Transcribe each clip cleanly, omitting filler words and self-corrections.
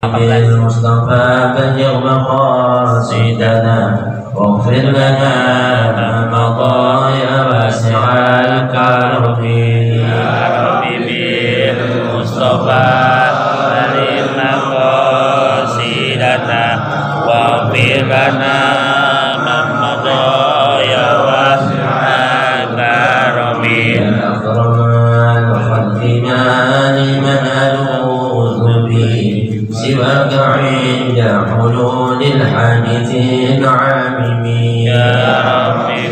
بالمصطفى بلغ مقاصدنا واغفر لنا ما مضى يا واسع الكرم يا ربي بالمصطفى بلغ مقاصدنا واغفر لنا ما مضى يا واسع الكرم يا أكرم الخلق لمن ألوذ به سواك عند حلول الحادث العامم يا ربي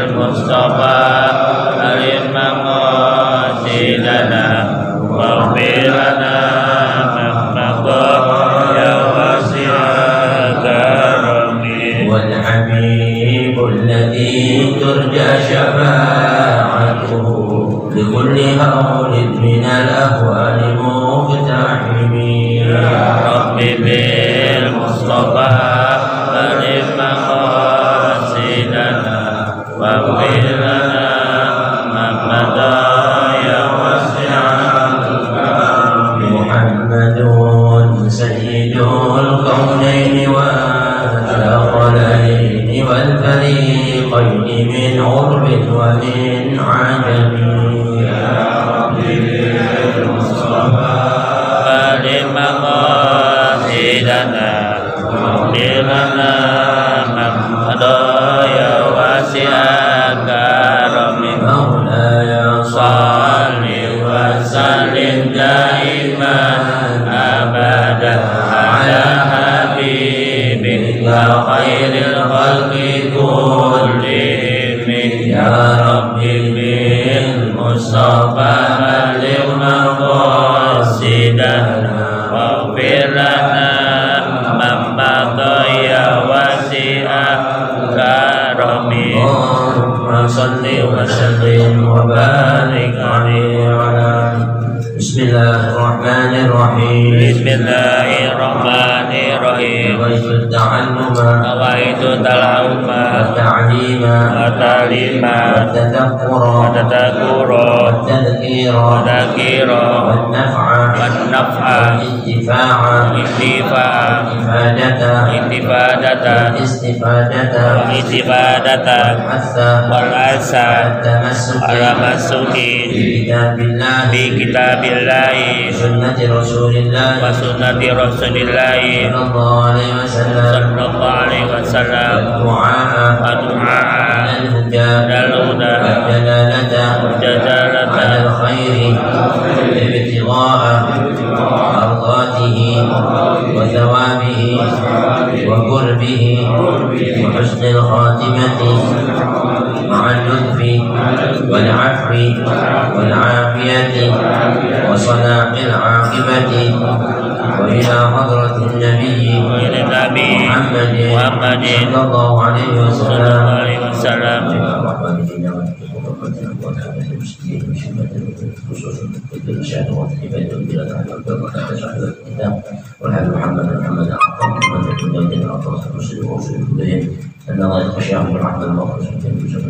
بالمصطفى أرم مقاصدنا واغفر لنا ما مضى يا واسع الكرم والحبيب الذي ترجى شفاعته لكل هول من الأهوال مقتحم يا ربي بالمصطفى أرم مقاصدنا واغفر لنا ما مضى يا واسع الكرم محمد سيد الكونين والثقلين والفريقين من عرب ومن عجم يا ربي بالمصطفى أرم مقاصدنا واغفر لنا ما مضى يا واسع الكرم مولاي صل وسلم دائما أبدا على حبيبك خير الخلق كلهم يا ربي بالمصطفى بلغ مقاصدنا واغفر لنا ما مضى يا واسع الكرم اللهم صل وسلم وبارك عليه وعلى بسم الله الرحمن الرحيم بسم الله الرحمن الرحيم نويت التعلم والتعليم والتعليم والتذكر والتذكير والنفع والانتفاع والاستفادة والحث والتمسك بكتاب الله وسنة رسول الله صلى الله عليه وسلم ودعاء الهدى والجلالة على الخير ابتغاء مرضاته وثوابه وقربه وحسن الخاتمة مع اللطف والعفو والعافية وصلاح العاقبة وإلى حضرة النبي محمد صلى الله عليه وسلم والحمد محمد أن الله يخشاه بالرحمة المغفرة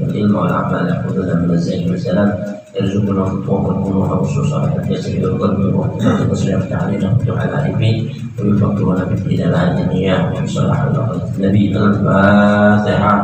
العلم والأعمال يحفظنا من الزين والسلام يرزقنا الخطوة والقنوع والصالح يسعد القلب والتصريح علينا وفتوح العارفين ويفكرنا في الدين العالمية وصلاح النبي الفاتحة.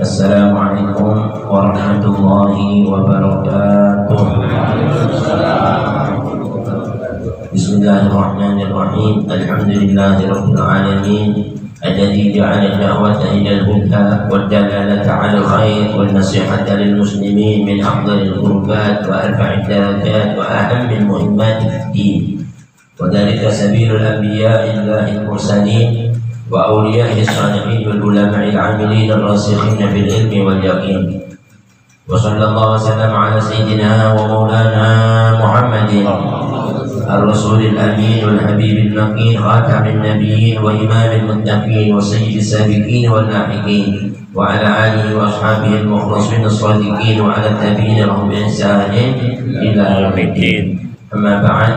السلام عليكم ورحمة الله وبركاته. بسم الله الرحمن الرحيم. الحمد لله رب العالمين الذي جعل الدعوة إلى الهدى والدلالة على الخير والنصيحة للمسلمين من أفضل القربات وأرفع الدرجات وأهم المهمات في الدين، وذلك سبيل الأنبياء الله المرسلين وأوليائه الصالحين والعلماء العاملين الراسخين في العلم واليقين. وصلى الله وسلم على سيدنا ومولانا محمد الرسول الأمين والحبيب المكين خاتم النبيين وإمام المتقين وسيد السابقين واللاحقين وعلى آله وأصحابه المخلصين الصادقين وعلى التابعين لهم بإحسان إلى يوم الدين. أما بعد،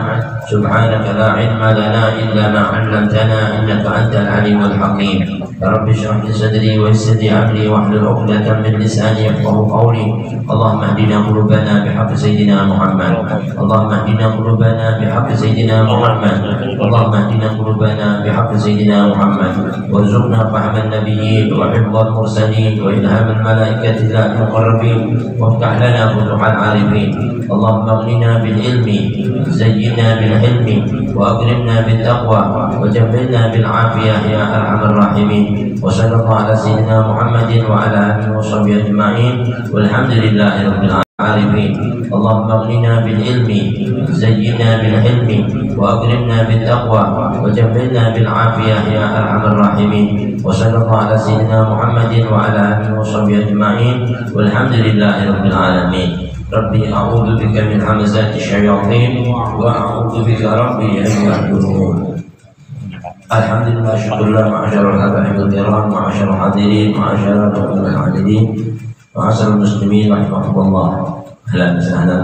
سبحانك لا علم لنا إلا ما علمتنا إنك أنت العليم الحكيم. رب اشرح لي صدري ويسر لي أمري واحلل عقدة من لساني يفقهوا قولي. اللهم اهدنا قلوبنا بحق سيدنا محمد. اللهم اهدنا قلوبنا بحق سيدنا محمد. اللهم اهدنا قلوبنا بحق سيدنا محمد. وارزقنا فهم النبيين وحفظ المرسلين وإلهام الملائكة المقربين وافتح لنا فتوح العارفين. اللهم اغننا بالعلم زينا بالحلم وأكرمنا بالتقوى وجملنا بالعافية يا أرحم الراحمين. وصلى الله على سيدنا محمد وعلى آله وصحبه أجمعين والحمد لله رب العالمين. اللهم اغننا بالعلم زينا بالحلم وأكرمنا بالتقوى وجملنا بالعافية يا أرحم الراحمين. وصلى الله على سيدنا محمد وعلى آله وصحبه أجمعين والحمد لله رب العالمين. ربي أعوذ بك من همزات الشياطين وأعوذ بك ربي أن يحضرون. الحمد لله شكر الله معاشر الحبايب الكرام معاشر الحاضرين معاشر الحاضرين معاشر المسلمين رحمكم الله. أهلا وسهلا.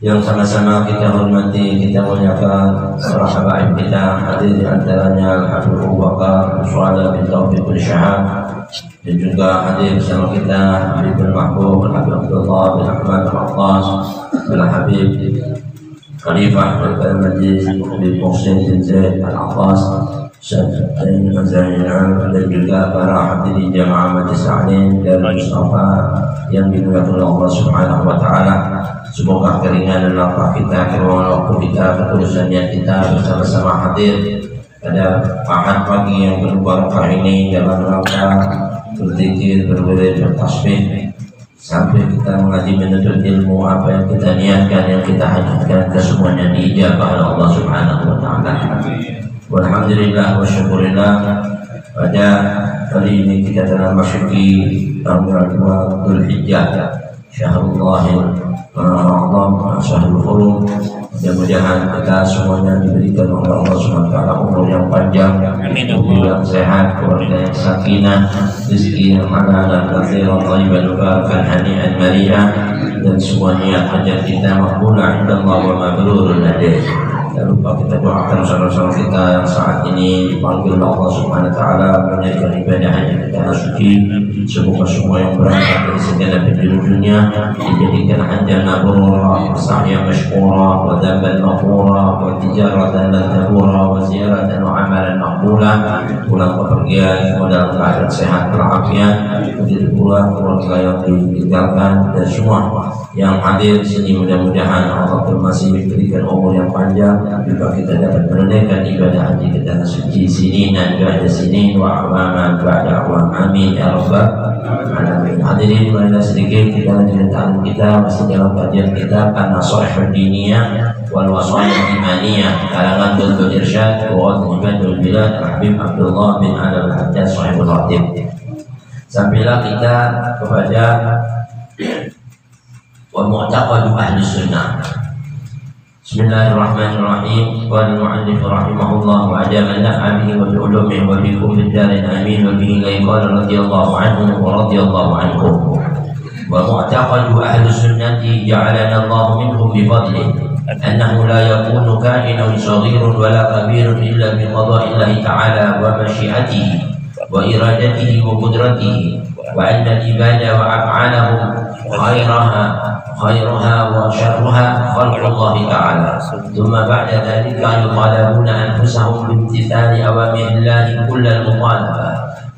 Yang sama-sama kita hormati, kita muliakan para habaib kita, hadir di antaranya Habib Abu Bakar Suada bin Taufiq bin Syahab, dan juga hadir bersama kita Habib bin Mahbub, Habib Abdullah bin Ahmad Al-Attas, dan Habib Khalifah daripada Majlis, Habib Muhsin bin Zaid Al-Attas, Syaikhtain Zainal, dan juga para hadirin jamaah Majlis Ta'lim dan Mustafa yang dimuliakan Allah Subhanahu wa taala. Semoga keringanan lapar kita, keruangan waktu kita, ketulusan niat kita bersama-sama hadir pada Ahad pagi yang berbarakah ini dalam rangka berzikir, berwirid, bertasbih sampai kita mengaji menuntut ilmu. Apa yang kita niatkan, yang kita hajatkan, kesemuanya diijabah oleh Allah Subhanahu wa taala. Walhamdulillah wa syukurillah. Pada kali ini kita telah masuki tanggal 2 Dzulhijjah, Syahrullah Ramadan, Syahrul Hurum. Mudah-mudahan kita semuanya diberikan oleh Allah Subhanahu wa taala umur yang panjang, tubuh yang sehat, keluarga yang sakinah, rezeki yang halal dan katsiran thayyiban mubarakan hani'an mari'an, dan semuanya hajat kita maqbulah indallah wa mabrurun ladaih. Dan lupa kita doakan saudara-saudara kita yang saat ini dipanggil oleh Allah Subhanahu wa taala menunaikan ibadah haji kita suci. Semoga semua yang berangkat dari segala penjuru dunia dijadikan hajjan mabrurah, sa'yan mashkura, wa dhanban maghfura, wa tijaratan lan tabura, wa ziyaratan wa amalan maqbulah. Pulang bepergian semua dalam keadaan sehat walafiat, begitu pula keluarga yang ditinggalkan dan semua yang hadir di sini mudah-mudahan Allah masih berikan umur yang panjang, juga kita dapat menunaikan ibadah haji kita suci sini dan ba'da sini wa awaman ba'da awam. Amin ya rabbal alamin. Hadirin, marilah sedikit kita lanjutkan kita masih dalam kajian kita An-Nasaihud Diniyah wal Wasaya Imaniyah karangan Dr. Irsyad wa Ibadul Bilad Habib Abdullah bin Adam Al-Haddad Sahibul Khatib. Sampailah kita kepada wa mu'taqadu ahli sunnah. Bismillahirrahmanirrahim. Qala al-mu'allif rahimahullah wa ajabana amin wa bi ulumihi wa bi kulli darin amin wa bihi qala radhiyallahu anhu wa radhiyallahu ankum. Wa mu'taqadu ahli sunnati ja'alana Allah minhum bi fadlihi annahu la yakunu kainun saghirun wa la kabirun illa bi qada'illahi ta'ala wa masyiatihi wa iradatihi wa qudratihi wa anna al-ibada wa af'alahum خيرها وشرها خلق الله تعالى. ثم بعد ذلك يطالبون أنفسهم بامتثال أوامر الله كل المطالبة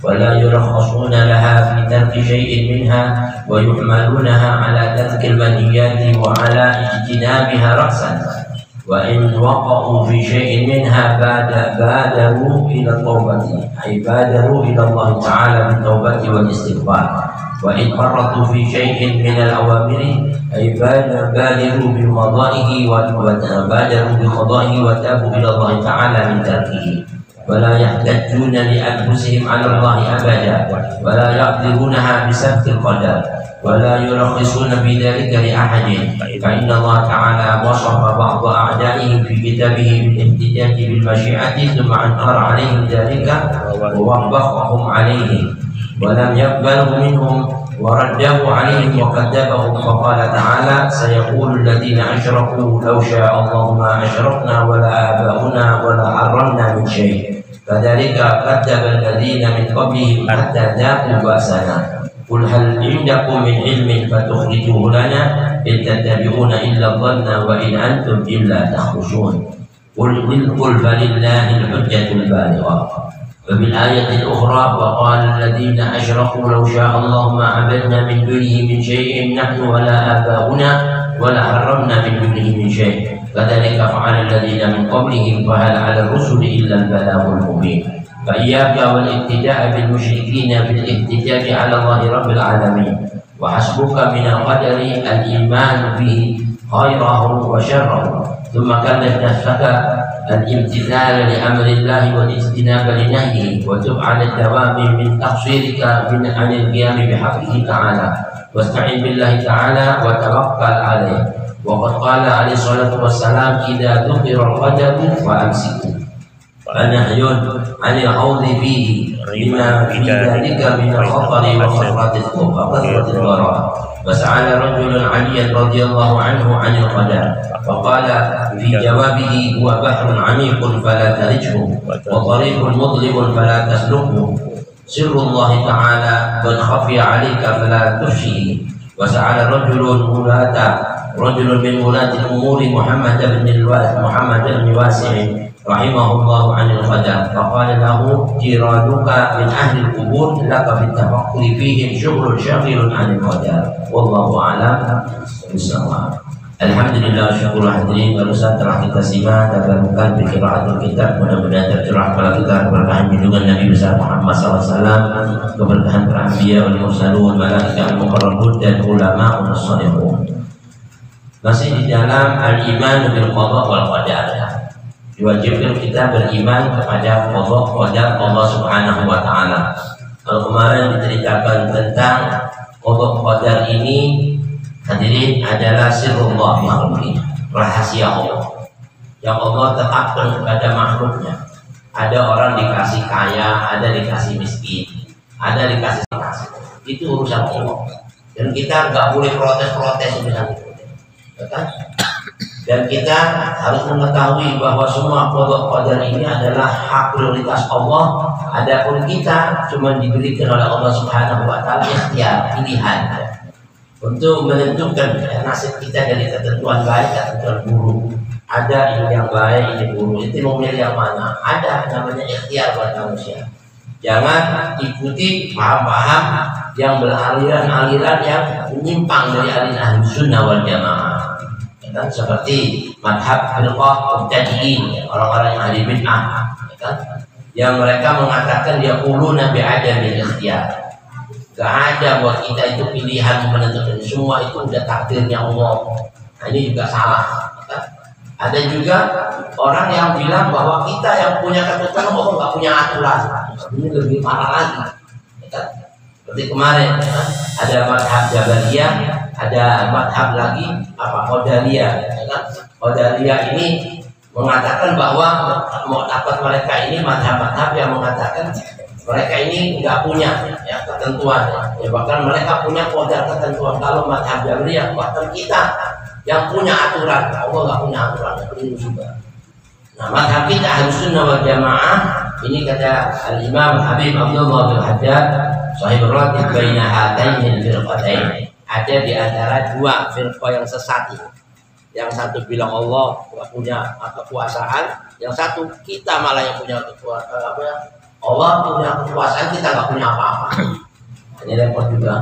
ولا يرخصون لها في ترك شيء منها ويحملونها على ترك المنهيات وعلى اجتنابها رأسا. وإن وقعوا في شيء منها بادروا إلى التوبة أي بادروا إلى الله تعالى بالتوبة والاستغفار. وإن فرطوا في شيء من الأوامر أي بادروا بقضائه وتابوا إلى الله تعالى من تركه. ولا يحتجون لأنفسهم على الله أبدا ولا يقدرونها بسبب القدر ولا يرخصون في ذلك لأحد فإن الله تعالى وصف بعض أعدائه في كتابه بالاحتجاج بالمشيئة ثم أنكر عليهم ذلك ووبخهم عليه ولم يقبله منهم ورده عليهم وكذبهم فقال تعالى سيقول الذين أشركوا لو شاء الله ما أشركنا ولا آباؤنا ولا حرمنا من شيء كذلك كذب الذين من قبلهم حتى ذاقوا بأسنا قل هل عندكم من علم فتخرجوه لنا إن تتبعون إلا الظن وإن أنتم إلا تخرجون قل فلله الحجة البالغة. وفي الآية الأخرى وقال الذين أشركوا لو شاء الله ما عبدنا من دونه من شيء نحن ولا آباؤنا ولا حرمنا من دونه من شيء كذلك فعل الذين من قبلهم فهل على الرسل إلا البلاغ المبين. فإياك والابتداء بالمشركين في الاحتجاج على الله رب العالمين وحسبك من القدر الإيمان به خيره وشره ثم كلف نفسك الامتثال لأمر الله والاجتناب لنهيه وتب على الدوام من تقصيرك عن القيام بحقه تعالى واستعن بالله تعالى وتوكل عليه وقد قال عليه الصلاة والسلام إذا ذكر القدر فأمسكوا فنهي عن الخوض فيه بما في ذلك من الخطر وكثرة الضرر. فسأل رجل عليا رضي الله عنه عن القدر فقال في جوابه هو بحر عميق فلا ترجه وطريق مظلم فلا تسلكه سر الله تعالى قد خفي عليك فلا تفشيه. وسأل رجل من ولاة الأمور محمد بن واسع رحمه الله عن القدر فقال له جيرانك من أهل القبور لك في التفكر فيهم شغل عن القدر والله أعلم بالصواب. Alhamdulillah, syukur hadirin barusan telah kita simak tadabbur qiraatul kitab, mudah-mudahan tercurah kepada kita keberkahan junjungan Nabi besar Muhammad SAW, keberkahan para anbiya wal mursalun, malaikat muqarrabun dan ulama as-salihun. Masih di dalam al-iman bil qada wal qadar. Diwajibkan kita beriman kepada qada qadar Allah Subhanahu wa taala. Kalau kemarin diceritakan tentang qada qadar ini, hadirin, adalah sirrullah makhluknya, rahasia Allah yang Allah tetapkan kepada makhluknya. Ada orang dikasih kaya, ada dikasih miskin, ada dikasih kasih. Itu urusan Allah. Dan kita nggak boleh protes-protes dengan itu. Dan kita harus mengetahui bahwa semua qada qadar ini adalah hak prioritas Allah. Adapun kita cuma diberikan oleh Allah Subhanahu wa taala ikhtiar, pilihan untuk menentukan nasib kita dari ketentuan baik atau ketentuan buruk. Ada yang baik, ini buruk, itu memilih yang mana? Ada namanya ikhtiar buat manusia. Jangan ikuti paham-paham yang beraliran-aliran yang menyimpang dari aliran Ahlussunnah wal Jamaah. Kan seperti madhab firqah mubtadi'in, orang-orang yang ahli bid'ah, kan? Yang mereka mengatakan dia quluna bi'adamil ikhtiyar. Gak ada buat kita itu pilihan menentukan, semua itu udah takdirnya Allah. Nah, ini juga salah. Kan? Ada juga orang yang bilang bahwa kita yang punya ketentuan, Allah nggak punya aturan. Ini lebih parah lagi. Kan? Seperti kemarin, kan? Ada madhab Jabariyah, ada madhab lagi Qadariyah. Kan? Qadariyah ini mengatakan bahwa dapat mereka ini madhab-madhab yang mengatakan mereka ini nggak punya ya ketentuan, ya bahkan mereka punya qadar ketentuan. Kalau madhab Jabariyah, bahkan kita yang punya aturan, Allah nggak punya aturan, itu juga. Nah, madhab kita Ahlussunnah wal Jamaah ini kata Al-Imam Habib Abdullah bin Haddad, sahibur ratib baina hatainil firqatain, ada di antara dua firqah yang sesat ini. Yang satu bilang Allah nggak punya kekuasaan, yang satu kita malah yang punya kekuasaan. Allah punya kekuasaan, kita nggak punya apa-apa. Ini repot juga.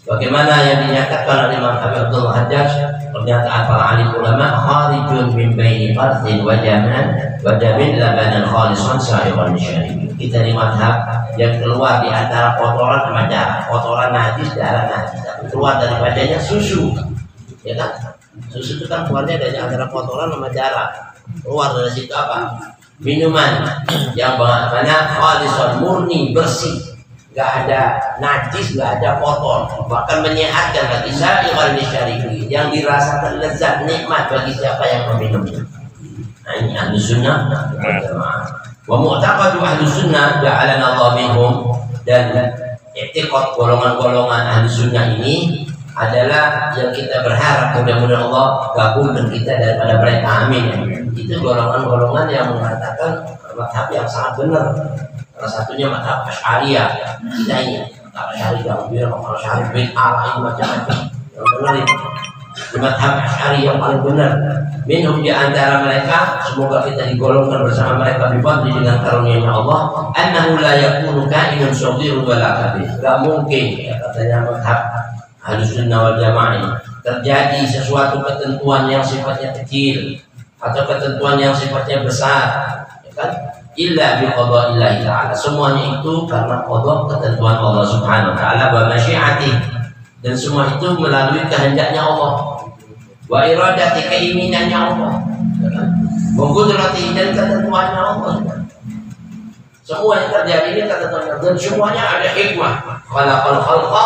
Bagaimana yang dinyatakan oleh Imam Habib Abdul Haddad, pernyataan para alim ulama, kharijun min baini fardhin wa jaman wa damin labanan khalisan sa'iran syarib. Kita di madhab yang keluar di antara kotoran sama darah, kotoran najis, darah najis, tapi keluar daripadanya susu, ya kan? Susu itu kan keluarnya dari antara kotoran sama darah. Keluar dari situ apa? minuman yang mana khalisan, murni, bersih, nggak ada najis, nggak ada kotor, bahkan menyehatkan bagi sya'iqal lisyaribi, yang dirasakan lezat nikmat bagi siapa yang meminumnya. Nah, ini ahlu sunnah wal jamaah. Wa mu'taqadu ahlu sunnah ja'alana Allah minhum, dan i'tiqad golongan-golongan ahlu sunnah ini adalah yang kita berharap mudah-mudahan Allah gabungkan kita daripada mereka, amin. Itu golongan-golongan yang mengatakan mazhab yang sangat benar. Salah satunya mazhab Asy'ariyah. Kita ini mazhab Asy'ariyah, bilang kalau Asy'ariyah bid'ah ini macam-macam. Yang benar itu mazhab Asy'ariyah yang paling benar. Minhum di antara mereka, semoga kita digolongkan bersama mereka bifadli dengan karunia Allah, annahu la yakunu ka'inun shaghirun wa la kabir. Enggak mungkin ya, katanya mazhab Ahlus Sunnah wal Jamaah ini terjadi sesuatu ketentuan yang sifatnya kecil atau ketentuan yang sifatnya besar, ya kan? Illa bi qada'illahi ta'ala. Semuanya itu karena qada, ketentuan Allah Subhanahu wa taala, wa masyiati, dan semua itu melalui kehendaknya Allah, wa iradati, keinginannya Allah, ya kan? Wa qudrati, dan ketentuannya Allah. Semua yang terjadi ini ketentuannya, dan semuanya ada hikmah. Khalaqal khalqa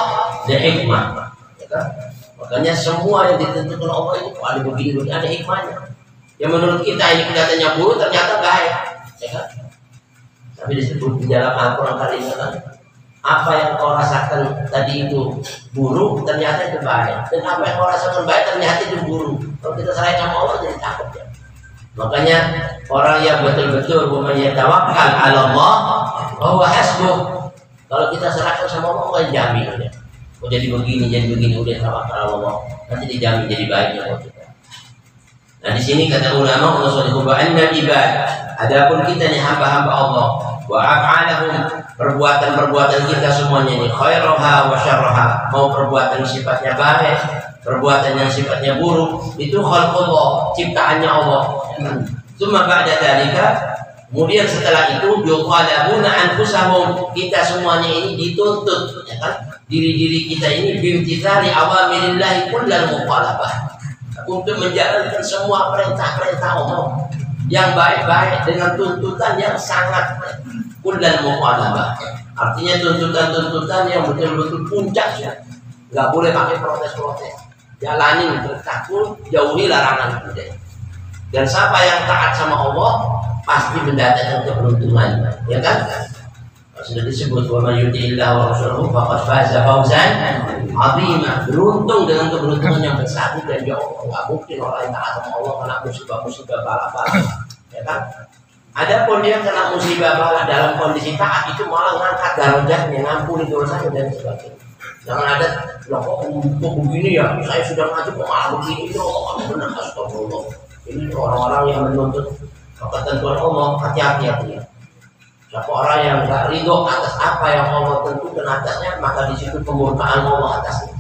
li hikmah. Makanya semua yang ditentukan Allah itu ada begini, ada hikmahnya. Yang menurut kita ini kelihatannya buruk, ternyata baik, ya kan? Tapi disebut di dalam Al-Quran kali ini kan, apa yang kau rasakan tadi itu buruk, ternyata itu baik. Dan apa yang kau rasakan baik, ternyata itu buruk. Kalau kita serahin sama Allah jadi takut ya. Makanya orang yang betul-betul tawakkal 'ala Allah wa huwa hasbuh. Kalau kita serahkan sama Allah jamin ya. Oh jadi begini, udah tawakal Allah, nanti dijamin jadi baiknya buat kita. Nah di sini kata ulama usulul anna ibad, adapun kita nih hamba-hamba Allah, wa af'alahum, perbuatan-perbuatan kita semuanya ini khairaha wa syarraha, mau perbuatan sifatnya baik, perbuatan yang sifatnya buruk, itu khalqullah, ciptaannya Allah. Cuma ba'da dzalika, kemudian setelah itu yuqalabuna anfusahum, kita semuanya ini dituntut, ya kan? Diri-diri kita ini bimtithali awamirillahi kullal muqalabah, untuk menjalankan semua perintah-perintah Allah yang baik-baik dengan tuntutan yang sangat kullal muqalabah. Artinya tuntutan-tuntutan yang betul-betul puncaknya, nggak boleh pakai protes-protes. Jalani perintah pun, jauhi larangan budaya. Dan siapa yang taat sama Allah pasti mendatangkan keberuntungan, ya kan? Sudah disebut wa may yuti'illah wa rasulahu faqad faza fawzan 'azima. Beruntung dengan keberuntungan yang besar dan jauh. Enggak mungkin orang yang taat sama Allah kena musibah bala-bala, ya kan? Adapun dia kena musibah bala dalam kondisi taat, itu malah ngangkat derajatnya, ngampuni dosanya dan sebagainya. Jangan ada kok begini ya, saya sudah ngaji kok malah begini, itu benar, astagfirullah. Ini orang-orang yang menuntut ketentuan Allah, hati-hati ya. Siapa orang yang nggak ridho atas apa yang Allah tentukan atasnya, maka di situ kemurkaan Allah atasnya.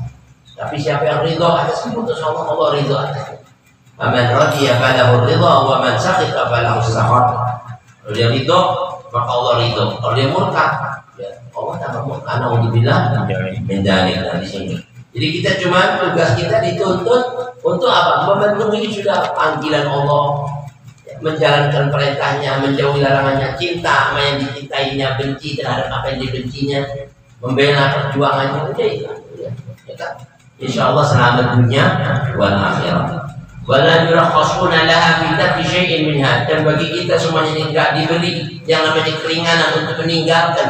Tapi siapa yang ridho atas keputusan Allah, Allah ridho atasnya. Faman radiya falahu ridha wa man sakhita falahu sakhat. Kalau dia ridho, maka Allah ridho. Kalau dia murka, ya Allah tambah murka. Naudzubillah min dzalik. Di sini. Jadi kita cuma tugas kita dituntut untuk apa? Memenuhi sudah panggilan Allah, menjalankan perintahnya, menjauhi larangannya, cinta sama yang dicintainya, benci terhadap apa yang dibencinya, membela perjuangannya, udah itu, ya kan? Insya Allah selamat dunia wal akhirah. Wala yurakhasuna laha fi tarki syai'in minha, dan bagi kita semuanya ini enggak diberi yang namanya keringanan untuk meninggalkan,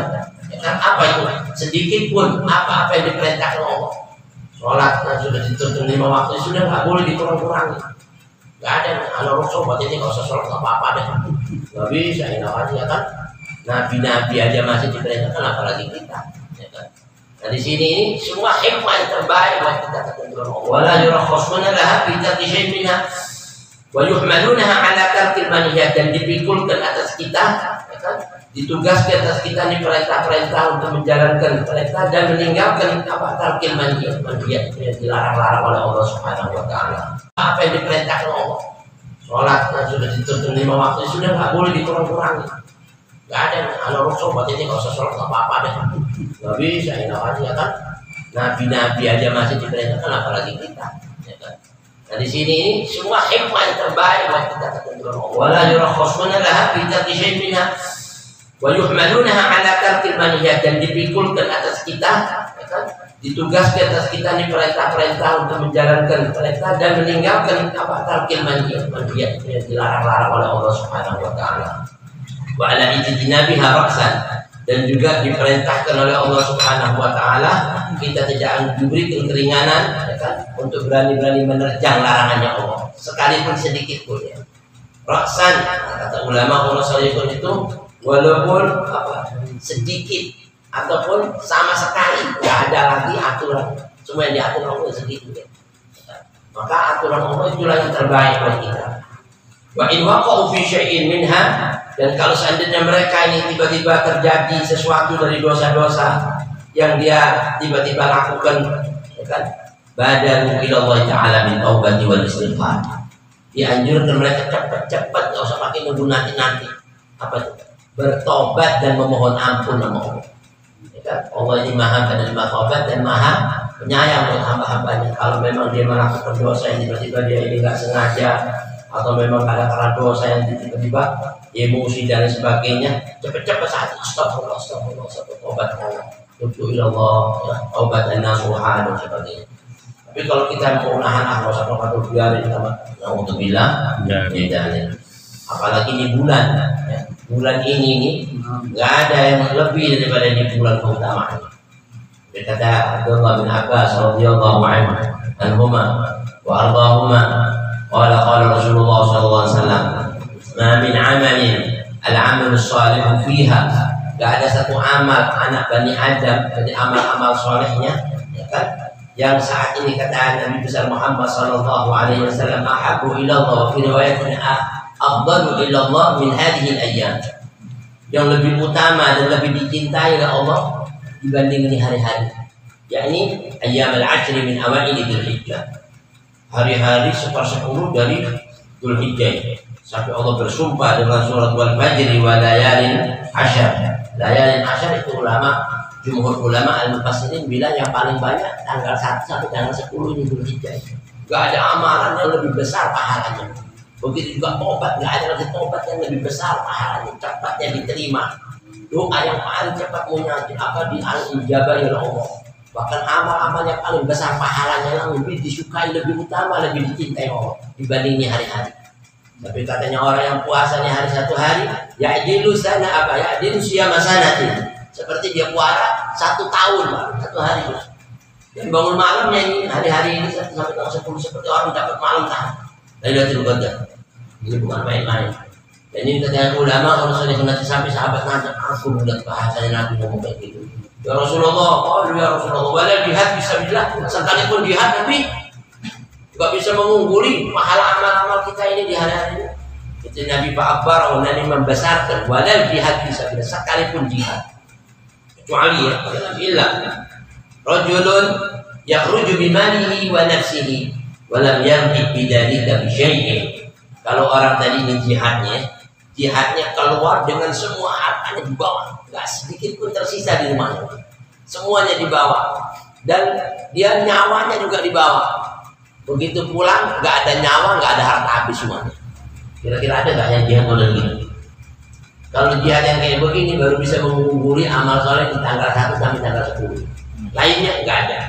ya kan? Apa itu? Sedikit pun apa yang diperintahkan Allah. Sholat sudah dituntut 5 waktu, sudah nggak boleh dikurang-kurangi. Nggak ada anak rasul buat ini, kalau sholat nggak apa-apa deh, nggak bisa ini aja kan. Nabi-nabi aja masih diperintahkan, apalagi kita, ya kan? Nah di sini semua hikmah yang terbaik buat kita ketentuan Allah. Wala yurakhasuna laha fi tarki syai'in minha wa yuhmalunaha ala tarkil manhiyat, dan dipikulkan atas kita, ya kan? Ditugaskan atas kita nih perintah-perintah untuk menjalankan perintah dan meninggalkan apa tarkil manhiyat itu yang dilarang-larang oleh Allah Subhanahu wa taala. Apa yang diperintahkan Allah, sholat sudah dituntut 5 waktu, sudah nggak boleh dikurang-kurangi. Nggak ada anak rasul buat ini, kalau sholat nggak apa-apa deh, nggak bisa ini aja kan. Nabi-nabi aja masih diperintahkan, apalagi kita, ya kan? Nah di sini ini semua hikmah yang terbaik buat kita ketentuan Allah. Wala yurakhasuna laha fi tarki syai'in minha wa yuhmalunaha ala tarkil manhiyat, dan dipikulkan atas kita, ya kan? Ditugaskan atas kita nih perintah-perintah untuk menjalankan perintah dan meninggalkan apa tarkil manhiyat. Manhiyat itu yang dilarang-larang oleh Allah Subhanahu wa taala. Wa ala ijtinabiha ra'san, dan juga diperintahkan oleh Allah Subhanahu wa taala kita tidak diberi keringanan, ya kan, untuk berani-berani menerjang larangannya Allah sekalipun sedikit pun, ya. Ra'san, kata ulama urusannya itu walaupun apa sedikit ataupun sama sekali nggak ada lagi aturan, semua yang diatur Allah sedikit, ya. Maka aturan Allah itulah yang terbaik bagi kita. Wa in waqa'u fi syai'in minha, dan kalau seandainya mereka ini tiba-tiba terjadi sesuatu dari dosa-dosa yang dia tiba-tiba lakukan, ya kan, badaru ila Allah Ta'ala bin taubati wal istighfar, dianjurkan mereka cepat-cepat, nggak usah pakai nunggu nanti-nanti, apa itu, bertobat dan memohon ampun sama Allah, ya kan? Allah ini maha penerima taubat dan maha penyayang buat hamba-hambanya. Kalau memang dia melakukan dosa yang tiba-tiba dia ini nggak sengaja, atau memang karena dosa yang tiba-tiba emosi dan sebagainya, cepat-cepat saat astagfirullah, taubat untuk Allah, ya, taubat dan nasuha dan sebagainya. Tapi kalau kita mau nahan rasa taubat biarin, untuk bilang tidak. Apalagi di bulan, ya. Bulan ini nih nggak ada yang lebih daripada di bulan keutamaan. Berkata Abdullah bin Abbas radhiyallahu anhuma wa ardahuma, qala Rasulullah sallallahu alaihi wasallam, ma min amalin al-amal as-salih fiha, enggak ada satu amal anak Bani Adam dari amal-amal solehnya, ya kan, yang saat ini kata Nabi besar Muhammad sallallahu alaihi wasallam, ahabbu ila Allah, fi riwayatin afdalu ila Allah min hadhihi al-ayyam, yang lebih utama dan lebih dicintai oleh Allah dibanding ini hari-hari, yakni ayyam al-ashr min awail dzulhijjah, hari-hari sepersepuluh dari Dzulhijjah. Sampai Allah bersumpah dengan surat wal fajri wa layalin asyar. Layalin asyar itu ulama, jumhur ulama al-mufassirin bilang yang paling banyak tanggal 1 sampai tanggal 10 ini Dzulhijjah. Gak ada amalan yang lebih besar pahalanya. Begitu juga tobat, gak ada lagi tobat yang lebih besar pahalanya, cepatnya diterima. Doa yang paling cepat muncul apa di al-ijabah oleh Allah. Bahkan amal-amal yang paling besar pahalanya yang lebih disukai, lebih utama, lebih dicintai Allah dibandingnya hari-hari. Tapi katanya orang yang puasanya hari satu hari, ya'dilu sana apa? Ya'dilu siyama sanatin. Seperti dia puasa 1 tahun, satu hari. Dan bangun malamnya ini hari-hari ini 1 sampai tanggal 10 seperti orang dapat malam tahan. Lailatul Qadar. Ini bukan main-main. Dan ini katanya ulama kalau saya nanti sampai sahabat nanti aku melihat bahasanya Nabi ngomong kayak gitu. Ya Rasulullah, ya Rasulullah, wala jihad bisa bilang, sekalipun jihad tapi nggak bisa mengungguli pahala amal-amal kita ini di hari-hari ini. Itu Nabi Pak Akbar, Nabi membesarkan, wala jihad bisa bilang, sekalipun jihad. Kecuali ya, alhamdulillah, rajulun yakhruju bimalihi wa nafsihi, walam yarji bidzalika bi syai'in. Kalau orang tadi ini jihadnya keluar dengan semua hartanya dibawa, nggak sedikit pun tersisa di rumahnya, semuanya dibawa, dan dia nyawanya juga dibawa. Begitu pulang nggak ada nyawa, nggak ada harta, habis semuanya. Kira-kira ada nggak yang jihad model gini? Kalau jihad yang kayak begini baru bisa mengungguli amal soleh di tanggal 1 sampai tanggal 10. Lainnya nggak ada.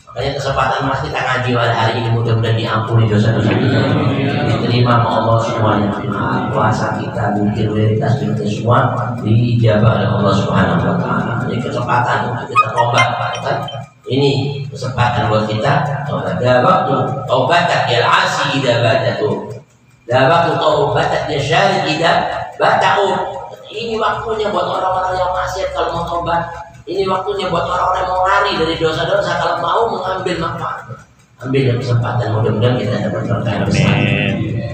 Makanya kesempatan mas kita ngaji pada hari ini, mudah-mudahan diampuni dosa-dosa kita, diterima sama Allah semuanya. Puasa kita, rutinitas kita semua dijabah oleh Allah Subhanahu wa taala. Ini kesempatan untuk kita tobat, kan? Ini kesempatan buat kita. Ada waktu taubatat ya al-asi idza badatu. Ada waktu taubatat ya syarid idza bata'u. Ini waktunya buat orang-orang yang maksiat kalau mau tobat. Ini waktunya buat orang-orang yang mau lari dari dosa-dosa kalau mau mengambil manfaat. Ambil kesempatan, mudah-mudahan kita dapat berkah besar.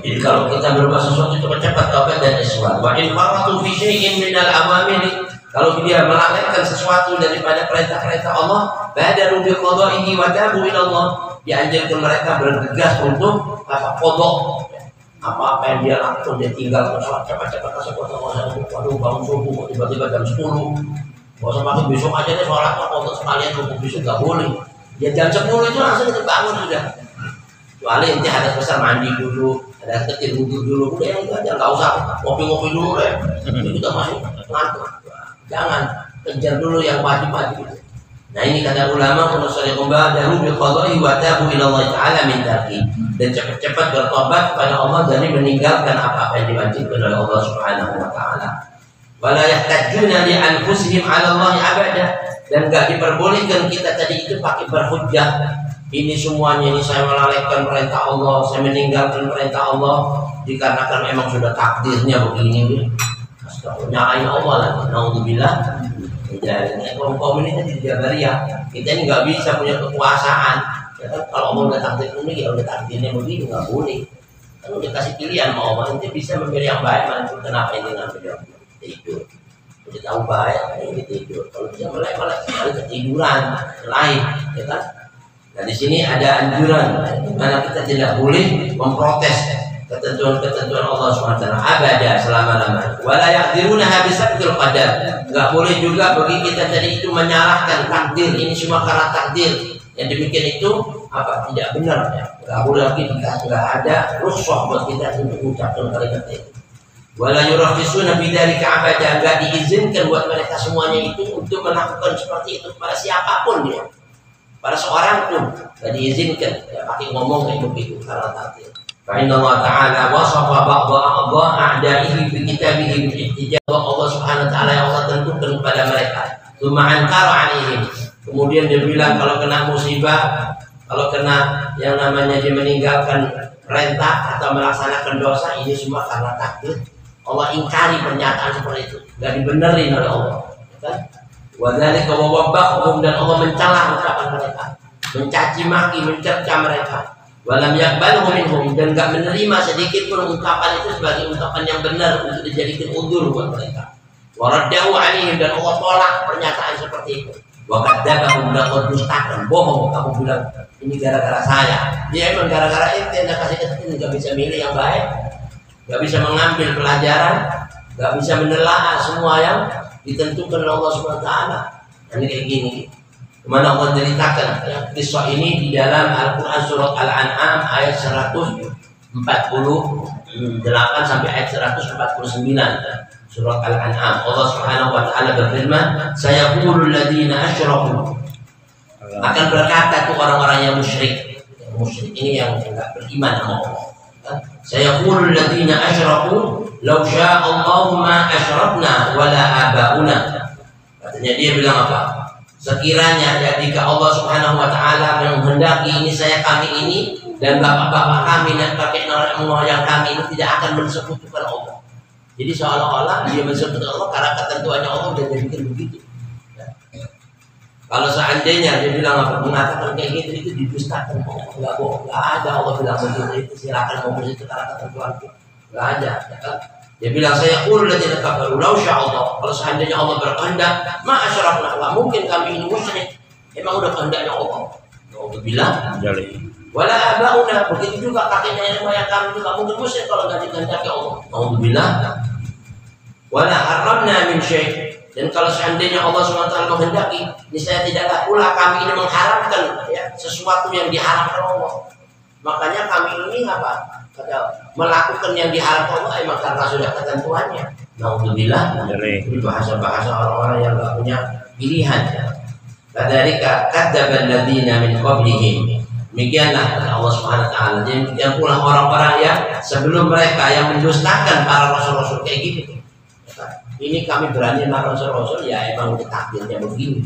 Jadi kalau kita berbuat sesuatu cepat-cepat taubat dan istighfar. Wa in faratu fi syai'in minal awamiri, kalau dia melalaikan sesuatu daripada perintah-perintah Allah, badaru bi qada'ihi wa tabu ila Allah, dianjurkan mereka bergegas untuk qada. Apa yang dia lakukan, dia tinggal cepat-cepat waduh bangun subuh tiba-tiba jam 10. Gak usah pakai besok aja deh sholat, untuk sekalian cukup besok gak boleh. Ya jam 10 itu langsung kita bangun sudah. Kecuali nanti hadas besar mandi dulu, hadas kecil wudhu dulu, udah yang itu aja, nggak usah ngopi-ngopi dulu ya. Kita masih ngantuk. Jangan kejar dulu yang wajib-wajib. Nah ini kata ulama, unusalikum ba'dahu bi qada'i wa tabu ila Allah Ta'ala min tarki. Dan cepat-cepat bertobat kepada Allah dari meninggalkan apa-apa yang diwajibkan oleh Allah Subhanahu wa taala. Wala yahtajuna li anfusihim 'ala Allah abada. Dan enggak diperbolehkan kita tadi itu pakai berhujjah. Ini semuanya ini saya melalaikan perintah Allah, saya meninggalkan perintah Allah dikarenakan memang sudah takdirnya begini. Astagfirullah, nyalain Allah lagi. Naudzubillah. Jadi kaum ini tadi Jabariyah, kita ini nggak bisa punya kekuasaan. Ya kan? Kalau Allah udah takdir ini, ya udah takdirnya begini, nggak boleh. Kan udah kasih pilihan mau Allah, nanti bisa memilih yang baik, mana kenapa ini ngambil yang tidur? Udah tahu baik, ini tidur. Kalau bisa malah sekali ketiduran lain, ya kan? Nah di sini ada anjuran, di mana kita tidak boleh memprotes ketentuan-ketentuan Allah SWT abada selama-lamanya. Wala yaqdiruna habisabtul qadar. Enggak boleh juga bagi kita tadi itu menyalahkan takdir. Ini semua karena takdir. Yang demikian itu apa? Tidak benar ya. Enggak boleh lagi enggak ada rukhsah buat kita untuk mengucapkan kalimat itu. Wala yurafisuna bidzalika abada. Enggak diizinkan buat mereka semuanya itu untuk melakukan seperti itu pada siapapun dia. Pada seorang pun enggak diizinkan ya pakai ngomong kayak begitu karena takdir. Fa'inna Allah Ta'ala wasafa ba'da a'da'ihi fi kitabihi bil-ihtijab. Allah Subhanahu wa ta'ala yang Allah tentukan kepada mereka. Tsumma ankara 'alaihim. Kemudian dia bilang kalau kena musibah, kalau kena yang namanya dia meninggalkan perintah atau melaksanakan dosa, ini semua karena takdir. Allah ingkari pernyataan seperti itu, enggak dibenerin oleh Allah, kan? Wa dzalika wa wabbahum, dan Allah mencela ucapan mereka, mencaci maki, mencerca mereka. Walam yaqbalhu minhum, dan enggak menerima sedikit pun ungkapan itu sebagai ungkapan yang benar untuk dijadikan udzur buat mereka. Wa raddahu 'alaihim, dan Allah tolak pernyataan seperti itu. Wa kadzdzabahum, dan Allah dustakan, bohong kamu bilang ini gara-gara saya. Dia emang gara-gara itu yang kasih kecil, enggak bisa milih yang baik, enggak bisa mengambil pelajaran, enggak bisa menelaah semua yang ditentukan oleh Allah Subhanahu wa taala. Ini kayak gini. Mana Allah ceritakan ya, kisah ini di dalam Al-Quran surat Al-An'am ayat 148 sampai ayat 149. Surat Al-An'am, Allah Subhanahu wa taala berfirman, "Sayaqulul ladzina asyraku." Akan berkata tuh orang-orang yang musyrik. Musyrik ini yang enggak beriman sama Allah. Sayaqulul ladzina asyraku, "Law syaa Allahu ma asyrakna wala abauna." Katanya dia bilang apa? Sekiranya ya jika Allah Subhanahu wa taala menghendaki ini kami ini dan bapak-bapak kami dan kakek moyang kami ini tidak akan mensekutukan Allah. Jadi seolah-olah dia mensekutukan Allah karena ketentuannya Allah sudah jadikan begitu. Ya. Kalau seandainya dia bilang apa, mengatakan kayak gitu itu didustakan, enggak bohong, enggak ada Allah bilang begitu, itu silakan ngomong itu karena ketentuanku. Enggak ada, ya kan? Dia bilang saya qul ladzina kafaru law syaa Allah, kalau seandainya Allah berkehendak, ma asyrakna, enggak mungkin kami ini musyrik. Emang udah kehendaknya Allah. Allah bilang, wala abauna, begitu juga kakek nenek moyang kami juga mungkin musyrik kalau enggak dikehendaki Allah. Allah bilang, wala haramna min syai', dan kalau seandainya Allah SWT menghendaki, niscaya tidaklah pula kami ini mengharamkan ya sesuatu yang diharamkan Allah. Makanya kami ini apa? Melakukan yang diharamkan Allah emang karena sudah ketentuannya. Naudzubillah, ini bahasa-bahasa orang-orang yang enggak punya pilihan. Kadzalika kadzdzabal ladzina min qablihim. Demikianlah Allah Subhanahu wa taala. Demikian pula orang-orang yang sebelum mereka yang mendustakan para rasul-rasul kayak gitu. Ini kami berani marah rasul-rasul ya emang takdirnya begini.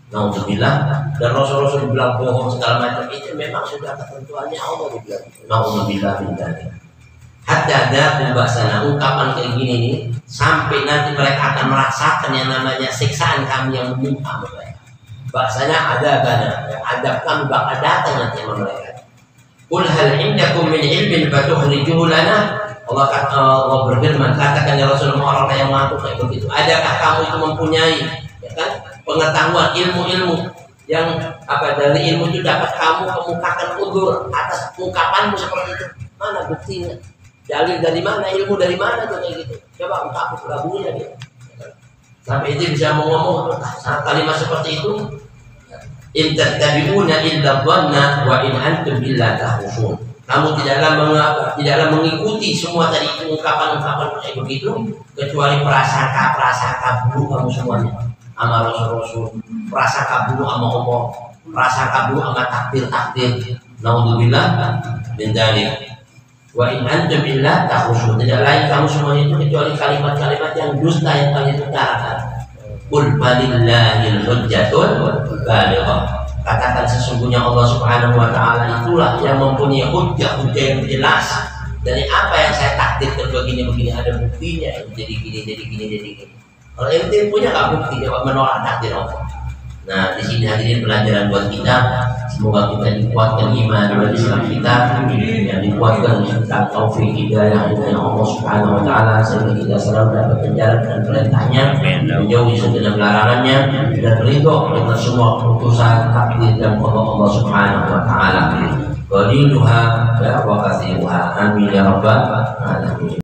Naudzubillah, dan rasul-rasul bilang bohong segala macam itu memang sudah ketentuannya Allah dibilang. Naudzubillah min dzalik. Hatta ada bahasana ungkapan kayak gini nih sampai nanti mereka akan merasakan yang namanya siksaan kami yang menimpa mereka. Bahasanya ada adab kami bakal datang nanti sama mereka. Qul hal indakum min ilmin fatukhrijuhu lana. Allah berfirman, katakan ya Rasulullah orang yang mampu kayak begitu. Adakah kamu itu mempunyai ya kan pengetahuan ilmu-ilmu yang apa dari ilmu itu dapat kamu kemukakan udzur atas ungkapanmu seperti itu? Mana buktinya? Dalil dari mana? Ilmu dari mana tuh kayak gitu? Coba ungkap gabungnya dia. Sampai itu bisa ngomong saat kalimat seperti itu. In tattabi'una illa dhanna wa in antum illa tahrusun. Kamu tidaklah mengikuti semua tadi ungkapan-ungkapan kayak begitu, kecuali prasangka buruk kamu semuanya sama Rasul-Rasul, prasangka buruk sama Allah, prasangka buruk sama takdir. Naudzubillah min dzalik. Wa in antum billah takhusun. Tidak lain kamu semuanya itu kecuali kalimat-kalimat yang dusta yang kalian utarakan. Qul balillahil hujjatul balighah. Katakan sesungguhnya Allah Subhanahu wa taala itulah yang mempunyai hujjah yang jelas dari apa yang saya takdirkan begini ada buktinya, jadi gini. Kalau ente punya nggak bukti dia menolak takdir Allah. Nah, di sini hadirin pelajaran buat kita. Semoga kita dikuatkan iman dan Islam kita, yang dikuatkan tentang taufik hidayah Allah Subhanahu wa taala, sehingga kita selalu dapat menjalankan perintahnya, menjauhi segala larangannya, dan ridho dengan semua keputusan takdir dan qada Allah Subhanahu wa taala. Qaliluha wa kathiruha. Amin ya rabbal alamin.